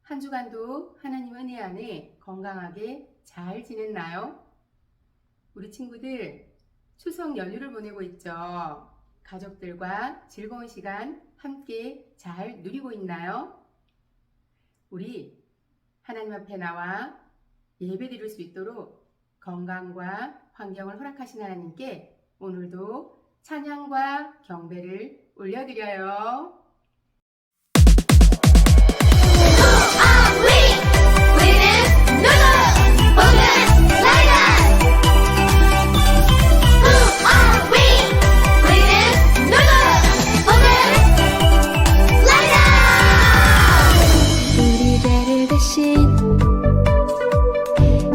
한 주간도 하나님 은혜 안에 건강하게 잘 지냈나요? 우리 친구들 추석 연휴를 보내고 있죠. 가족들과 즐거운 시간 함께 잘 누리고 있나요? 우리 하나님 앞에 나와 예배 드릴 수 있도록 건강과 환경을 허락하신 하나님께 오늘도 찬양과 경배를 올려드려요.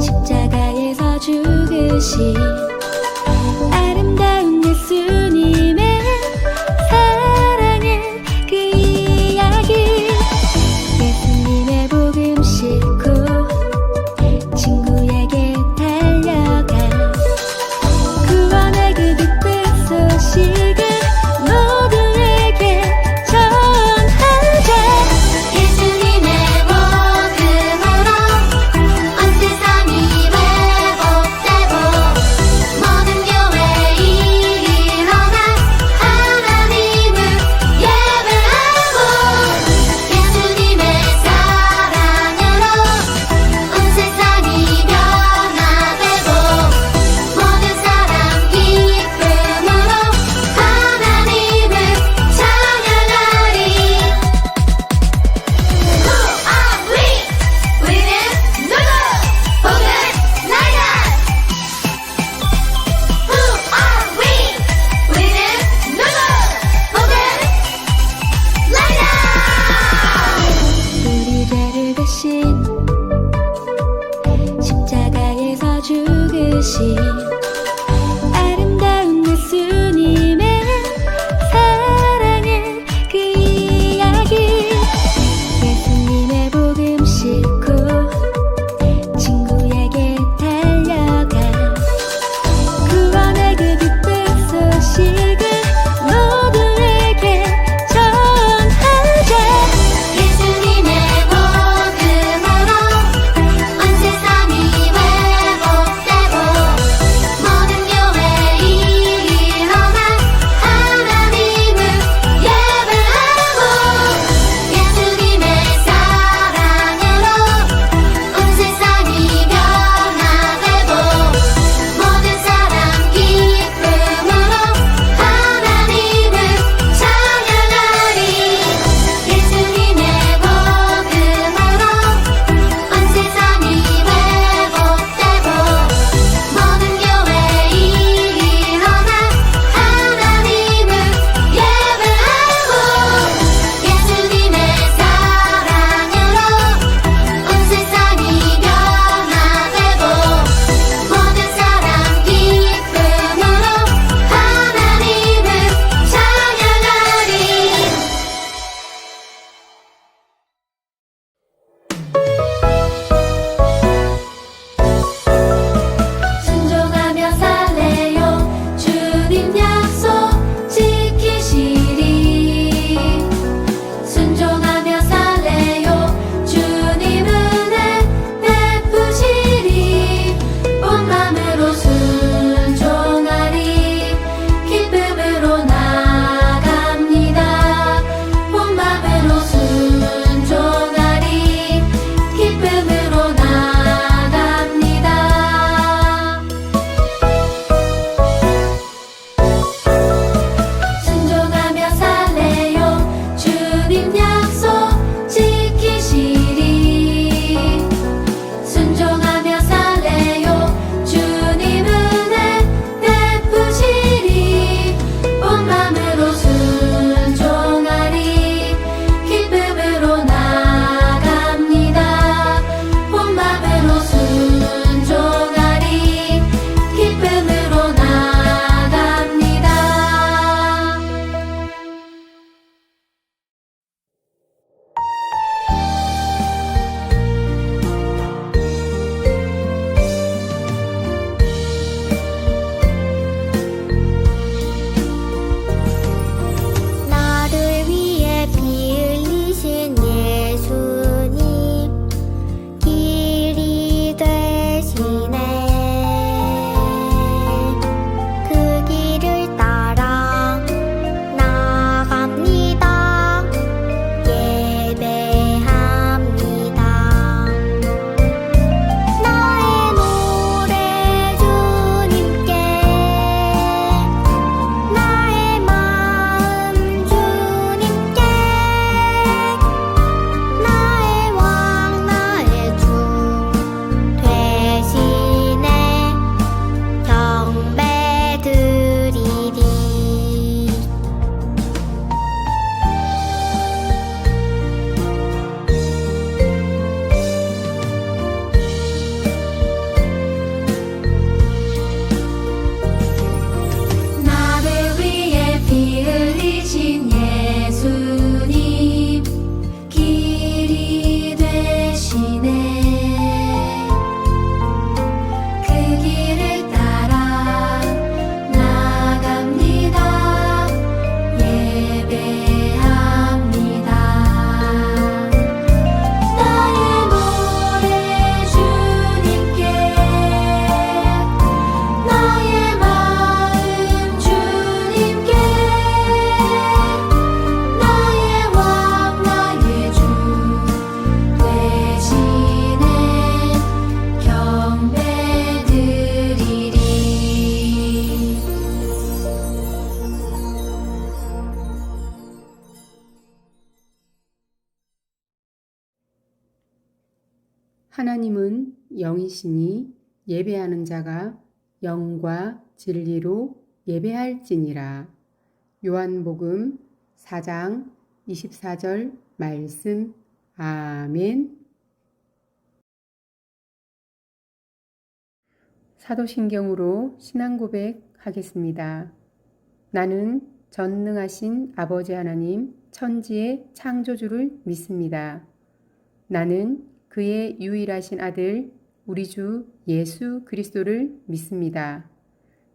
십자가에서 죽으신 아름다운 예수님의 사랑에 하나님은 영이시니 예배하는 자가 영과 진리로 예배할지니라. 요한복음 4장 24절 말씀. 아멘. 사도신경으로 신앙 고백하겠습니다. 나는 전능하신 아버지 하나님 천지의 창조주를 믿습니다. 나는 그의 유일하신 아들 우리 주 예수 그리스도를 믿습니다.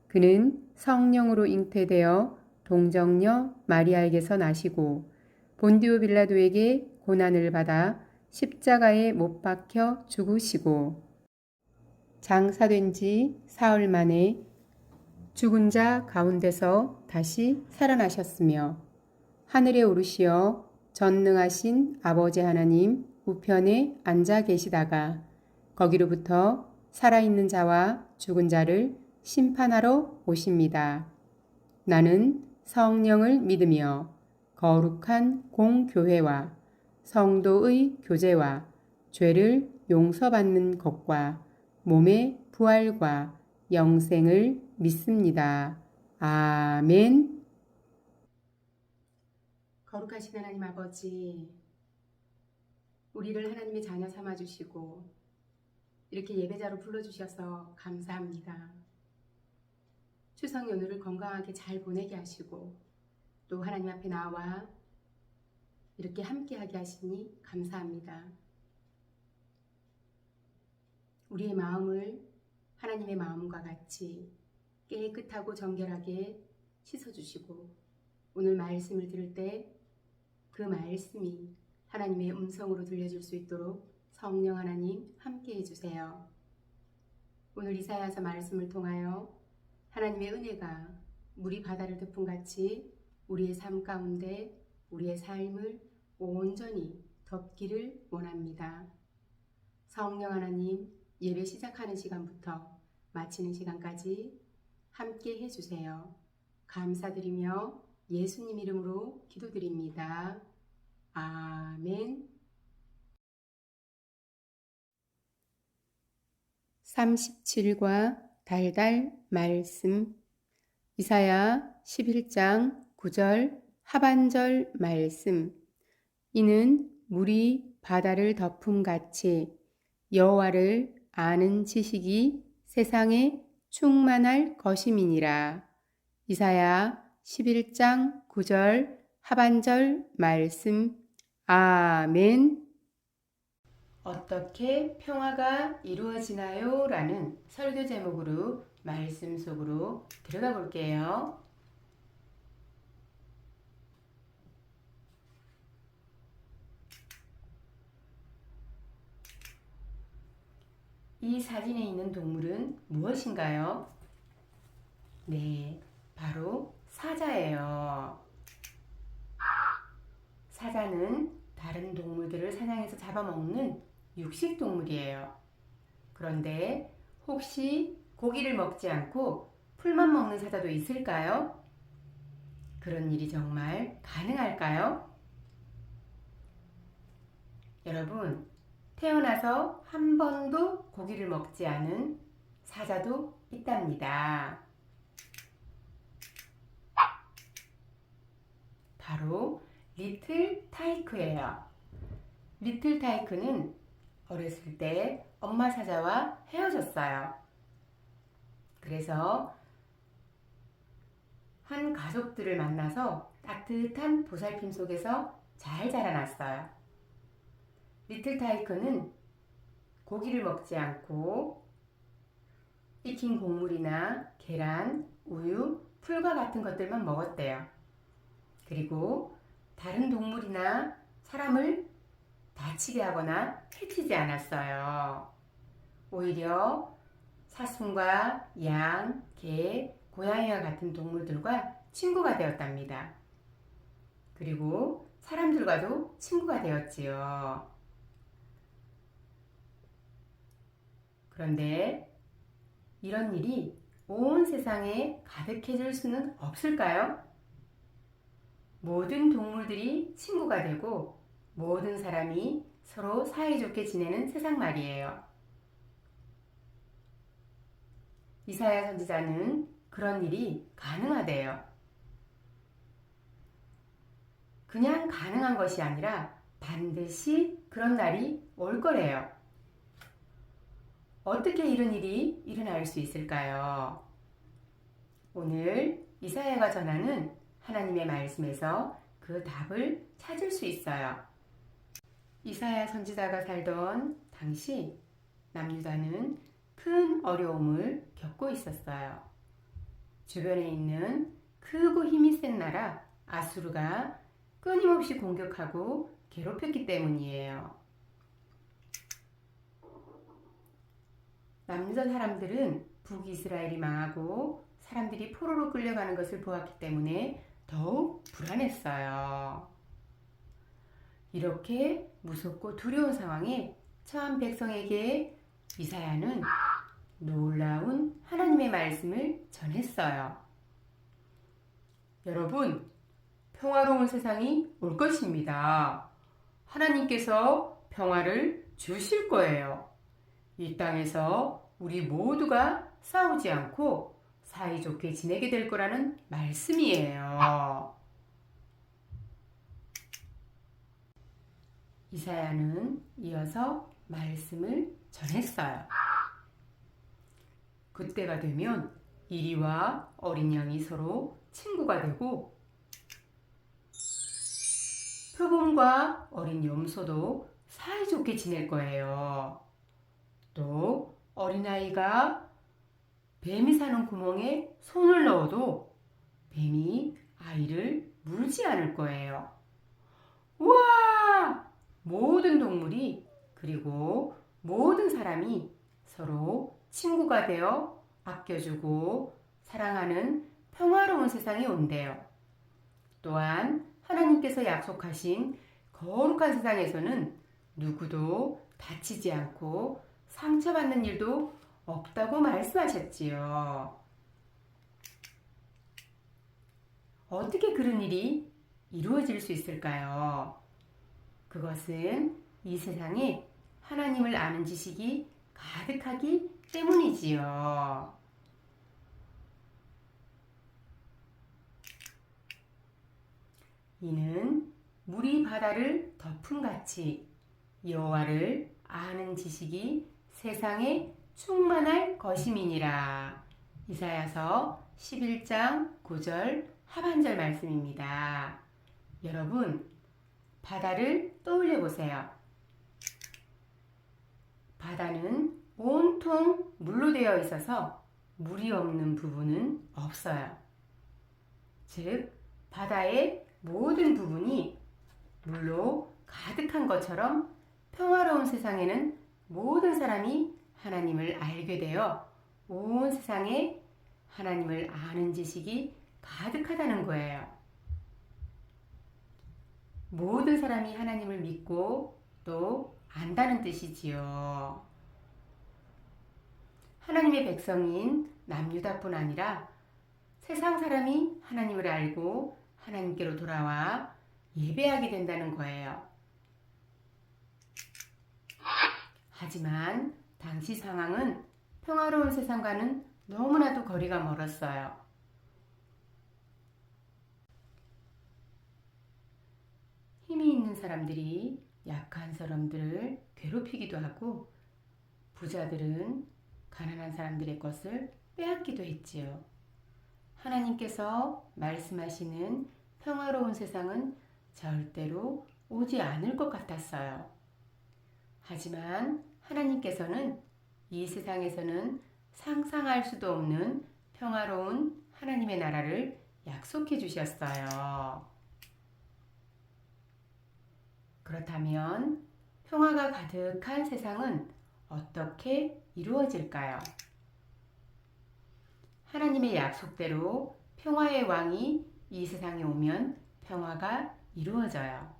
그는 성령으로 잉태되어 동정녀 마리아에게서 나시고 본디오 빌라도에게 고난을 받아 십자가에 못 박혀 죽으시고 장사된 지 사흘 만에 죽은 자 가운데서 다시 살아나셨으며 하늘에 오르시어 전능하신 아버지 하나님 우편에 앉아 계시다가 거기로부터 살아있는 자와 죽은 자를 심판하러 오십니다. 나는 성령을 믿으며 거룩한 공교회와 성도의 교제와 죄를 용서받는 것과 몸의 부활과 영생을 믿습니다. 아멘. 거룩하신 하나님 아버지, 우리를 하나님의 자녀 삼아주시고 이렇게 예배자로 불러주셔서 감사합니다. 추석 연휴를 건강하게 잘 보내게 하시고 또 하나님 앞에 나와 이렇게 함께하게 하시니 감사합니다. 우리의 마음을 하나님의 마음과 같이 깨끗하고 정결하게 씻어주시고 오늘 말씀을 들을 때 그 말씀이 하나님의 음성으로 들려질 수 있도록 성령 하나님 함께 해주세요. 오늘 이사야서 말씀을 통하여 하나님의 은혜가 물이 바다를 덮음같이 우리의 삶 가운데 우리의 삶을 온전히 덮기를 원합니다. 성령 하나님, 예배 시작하는 시간부터 마치는 시간까지 함께 해주세요. 감사드리며 예수님 이름으로 기도드립니다. 아멘. 37과 달달 말씀. 이사야 11장 9절 하반절 말씀. 이는 물이 바다를 덮음같이 여호와를 아는 지식이 세상에 충만할 것임이니라. 이사야 11장 9절 하반절 말씀. 아멘. 어떻게 평화가 이루어지나요? 라는 설교 제목으로 말씀 속으로 들어가 볼게요. 이 사진에 있는 동물은 무엇인가요? 네, 바로 사자예요. 사자는 다른 동물들을 사냥해서 잡아먹는 육식 동물이에요. 그런데 혹시 고기를 먹지 않고 풀만 먹는 사자도 있을까요? 그런 일이 정말 가능할까요? 여러분, 태어나서 한 번도 고기를 먹지 않은 사자도 있답니다. 바로 리틀 타이크예요. 리틀 타이크는 어렸을 때 엄마 사자와 헤어졌어요. 그래서 한 가족들을 만나서 따뜻한 보살핌 속에서 잘 자라났어요. 리틀 타이크는 고기를 먹지 않고 익힌 곡물이나 계란, 우유, 풀과 같은 것들만 먹었대요. 그리고 다른 동물이나 사람을 다치게 하거나 해치지 않았어요. 오히려 사슴과 양, 개, 고양이와 같은 동물들과 친구가 되었답니다. 그리고 사람들과도 친구가 되었지요. 그런데 이런 일이 온 세상에 가득해질 수는 없을까요? 모든 동물들이 친구가 되고 모든 사람이 서로 사이좋게 지내는 세상 말이에요. 이사야 선지자는 그런 일이 가능하대요. 그냥 가능한 것이 아니라 반드시 그런 날이 올 거래요. 어떻게 이런 일이 일어날 수 있을까요? 오늘 이사야가 전하는 하나님의 말씀에서 그 답을 찾을 수 있어요. 이사야 선지자가 살던 당시 남유다는 큰 어려움을 겪고 있었어요. 주변에 있는 크고 힘이 센 나라 아수르가 끊임없이 공격하고 괴롭혔기 때문이에요. 남유다 사람들은 북이스라엘이 망하고 사람들이 포로로 끌려가는 것을 보았기 때문에 더욱 불안했어요. 이렇게 무섭고 두려운 상황에 처한 백성에게 이사야는 놀라운 하나님의 말씀을 전했어요. 여러분, 평화로운 세상이 올 것입니다. 하나님께서 평화를 주실 거예요. 이 땅에서 우리 모두가 싸우지 않고 사이좋게 지내게 될 거라는 말씀이에요. 이사야는 이어서 말씀을 전했어요. 그때가 되면 이리와 어린 양이 서로 친구가 되고 표범과 어린 염소도 사이좋게 지낼 거예요. 또 어린아이가 뱀이 사는 구멍에 손을 넣어도 뱀이 아이를 물지 않을 거예요. 우와! 모든 동물이 그리고 모든 사람이 서로 친구가 되어 아껴주고 사랑하는 평화로운 세상이 온대요. 또한 하나님께서 약속하신 거룩한 세상에서는 누구도 다치지 않고 상처받는 일도 없다고 말씀하셨지요. 어떻게 그런 일이 이루어질 수 있을까요? 그것은 이 세상에 하나님을 아는 지식이 가득하기 때문이지요. 이는 물이 바다를 덮음같이 여호와를 아는 지식이 세상에 충만할 것임이니라. 이사야서 11장 9절 하반절 말씀입니다. 여러분, 바다를 떠올려 보세요. 바다는 온통 물로 되어 있어서 물이 없는 부분은 없어요. 즉, 바다의 모든 부분이 물로 가득한 것처럼 평화로운 세상에는 모든 사람이 하나님을 알게 되어 온 세상에 하나님을 아는 지식이 가득하다는 거예요. 모든 사람이 하나님을 믿고 또 안다는 뜻이지요. 하나님의 백성인 남유다뿐 아니라 세상 사람이 하나님을 알고 하나님께로 돌아와 예배하게 된다는 거예요. 하지만 당시 상황은 평화로운 세상과는 너무나도 거리가 멀었어요. 힘이 있는 사람들이 약한 사람들을 괴롭히기도 하고 부자들은 가난한 사람들의 것을 빼앗기도 했지요. 하나님께서 말씀하시는 평화로운 세상은 절대로 오지 않을 것 같았어요. 하지만 하나님께서는 이 세상에서는 상상할 수도 없는 평화로운 하나님의 나라를 약속해 주셨어요. 그렇다면 평화가 가득한 세상은 어떻게 이루어질까요? 하나님의 약속대로 평화의 왕이 이 세상에 오면 평화가 이루어져요.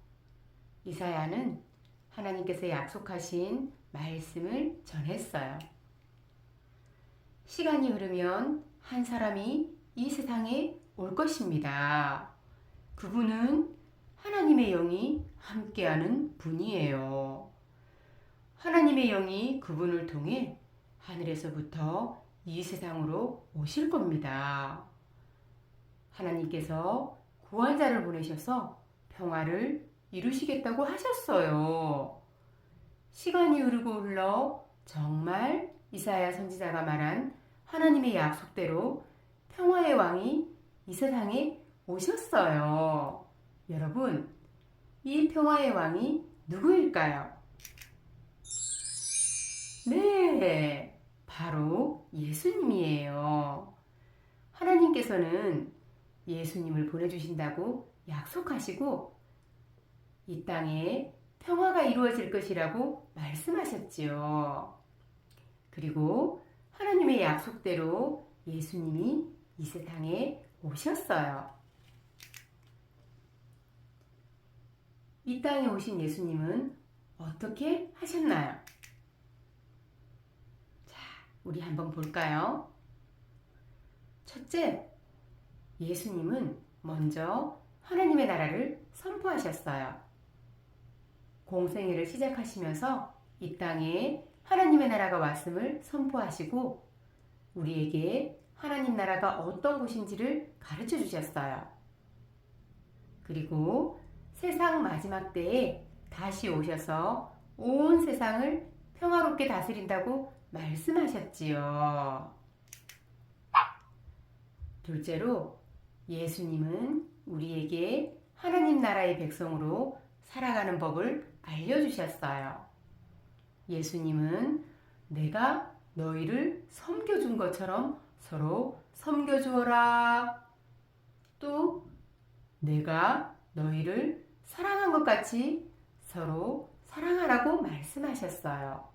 이사야는 하나님께서 약속하신 말씀을 전했어요. 시간이 흐르면 한 사람이 이 세상에 올 것입니다. 그분은 하나님의 영이 함께하는 분이에요. 하나님의 영이 그분을 통해 하늘에서부터 이 세상으로 오실 겁니다. 하나님께서 구원자를 보내셔서 평화를 이루시겠다고 하셨어요. 시간이 흐르고 흘러 정말 이사야 선지자가 말한 하나님의 약속대로 평화의 왕이 이 세상에 오셨어요. 여러분, 이 평화의 왕이 누구일까요? 네, 바로 예수님이에요. 하나님께서는 예수님을 보내주신다고 약속하시고 이 땅에 평화가 이루어질 것이라고 말씀하셨지요. 그리고 하나님의 약속대로 예수님이 이 세상에 오셨어요. 이 땅에 오신 예수님은 어떻게 하셨나요? 자, 우리 한번 볼까요? 첫째, 예수님은 먼저 하나님의 나라를 선포하셨어요. 공생애를 시작하시면서 이 땅에 하나님의 나라가 왔음을 선포하시고 우리에게 하나님 나라가 어떤 곳인지를 가르쳐 주셨어요. 그리고 세상 마지막 때에 다시 오셔서 온 세상을 평화롭게 다스린다고 말씀하셨지요. 둘째로 예수님은 우리에게 하나님 나라의 백성으로 살아가는 법을 알려주셨어요. 예수님은 내가 너희를 섬겨준 것처럼 서로 섬겨주어라. 또 내가 너희를 사랑한 것 같이 서로 사랑하라고 말씀하셨어요.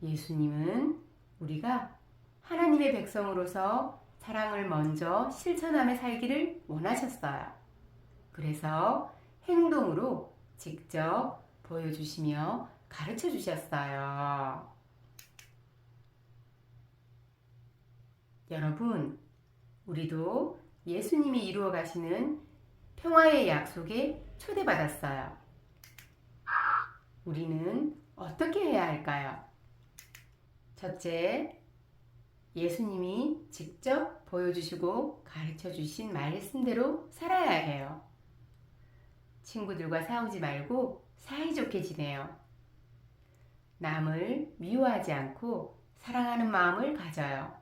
예수님은 우리가 하나님의 백성으로서 사랑을 먼저 실천하며 살기를 원하셨어요. 그래서 행동으로 직접 보여주시며 가르쳐 주셨어요. 여러분, 우리도 예수님이 이루어 가시는 평화의 약속에 초대받았어요. 우리는 어떻게 해야 할까요? 첫째, 예수님이 직접 보여주시고 가르쳐 주신 말씀대로 살아야 해요. 친구들과 싸우지 말고 사이좋게 지내요. 남을 미워하지 않고 사랑하는 마음을 가져요.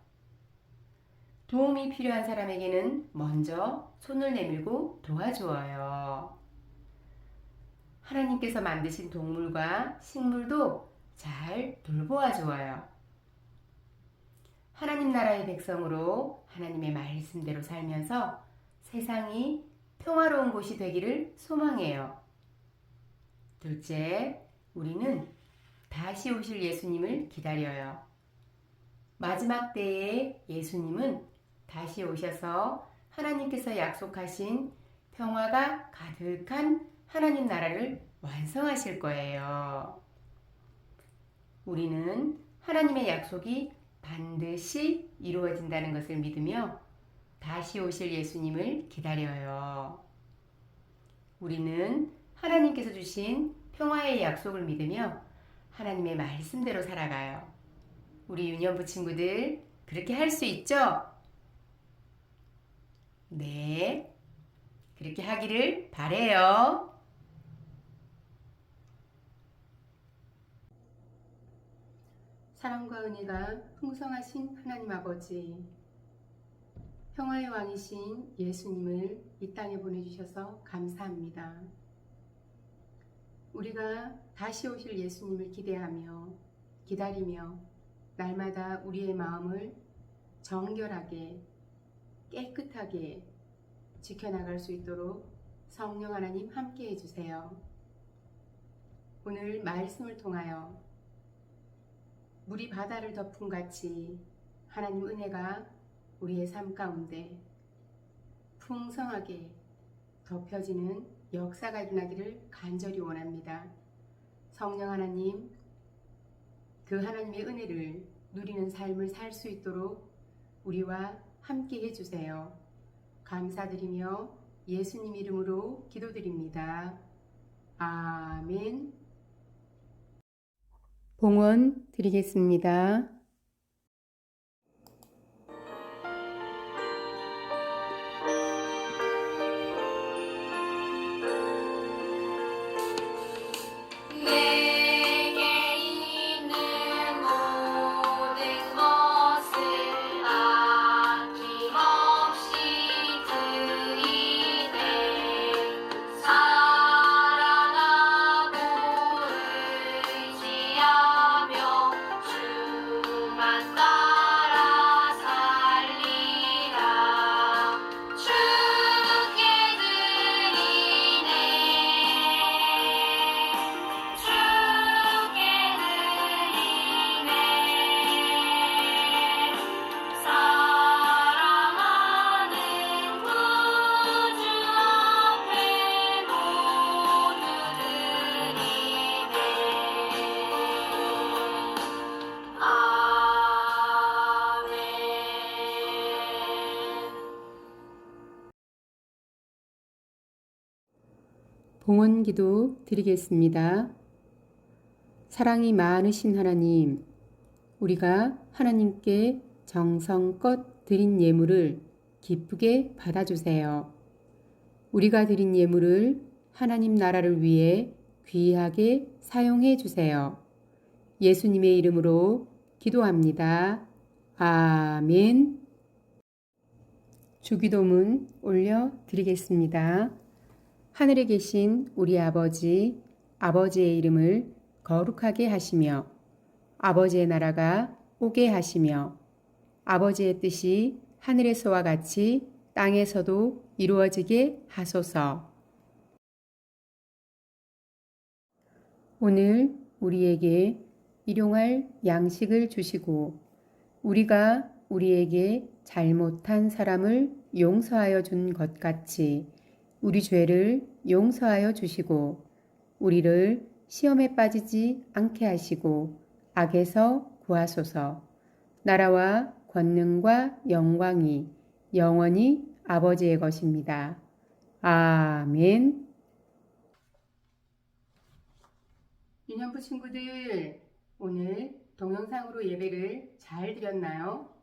도움이 필요한 사람에게는 먼저 손을 내밀고 도와주어요. 하나님께서 만드신 동물과 식물도 잘 돌보아 주어요. 하나님 나라의 백성으로 하나님의 말씀대로 살면서 세상이 평화로운 곳이 되기를 소망해요. 둘째, 우리는 다시 오실 예수님을 기다려요. 마지막 때에 예수님은 다시 오셔서 하나님께서 약속하신 평화가 가득한 하나님 나라를 완성하실 거예요. 우리는 하나님의 약속이 반드시 이루어진다는 것을 믿으며 다시 오실 예수님을 기다려요. 우리는 하나님께서 주신 평화의 약속을 믿으며 하나님의 말씀대로 살아가요. 우리 유년부 친구들 그렇게 할 수 있죠? 네, 그렇게 하기를 바래요. 사랑과 은혜가 풍성하신 하나님 아버지, 평화의 왕이신 예수님을 이 땅에 보내주셔서 감사합니다. 우리가 다시 오실 예수님을 기대하며 기다리며 날마다 우리의 마음을 정결하게 깨끗하게 지켜나갈 수 있도록 성령 하나님 함께 해주세요. 오늘 말씀을 통하여 물이 바다를 덮음 같이 하나님 은혜가 우리의 삶 가운데 풍성하게 덮여지는 역사가 일어나기를 간절히 원합니다. 성령 하나님, 그 하나님의 은혜를 누리는 삶을 살 수 있도록 우리와 함께 해주세요. 감사드리며 예수님 이름으로 기도드립니다. 아멘. 봉헌 드리겠습니다. 내게 있는 모든 것을 아낌없이 드리네 사랑하고 의지하며 주만 따라 살리라 주께 드리네 주께 드리네 사랑하는 구주 앞에 모두 드리네 봉헌 기도 드리겠습니다. 사랑이 많으신 하나님, 우리가 하나님께 정성껏 드린 예물을 기쁘게 받아주세요. 우리가 드린 예물을 하나님 나라를 위해 귀하게 사용해 주세요. 예수님의 이름으로 기도합니다. 아멘. 주기도문 올려드리겠습니다. 하늘에 계신 우리 아버지, 아버지의 이름을 거룩하게 하시며 아버지의 나라가 오게 하시며 아버지의 뜻이 하늘에서와 같이 땅에서도 이루어지게 하소서. 오늘 우리에게 일용할 양식을 주시고 우리가 우리에게 잘못한 사람을 용서하여 준 것 같이 우리 죄를 용서하여 주시고 우리를 시험에 빠지지 않게 하시고 악에서 구하소서. 나라와 권능과 영광이 영원히 아버지의 것입니다. 아멘. 유년부 친구들, 오늘 동영상으로 예배를 잘 드렸나요?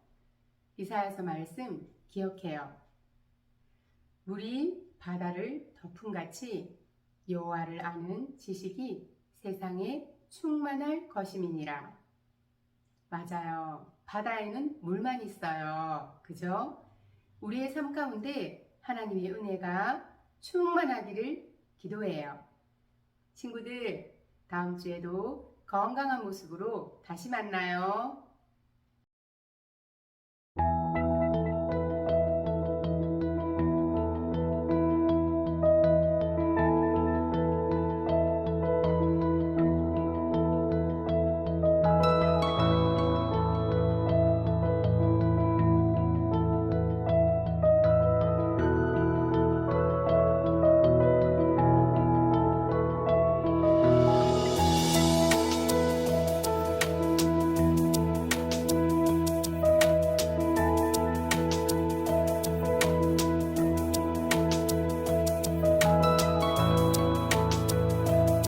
이사야서 말씀 기억해요. 물이 바다를 덮음같이 여호와를 아는 지식이 세상에 충만할 것임이니라. 맞아요. 바다에는 물만 있어요. 그죠? 우리의 삶 가운데 하나님의 은혜가 충만하기를 기도해요. 친구들, 다음 주에도 건강한 모습으로 다시 만나요.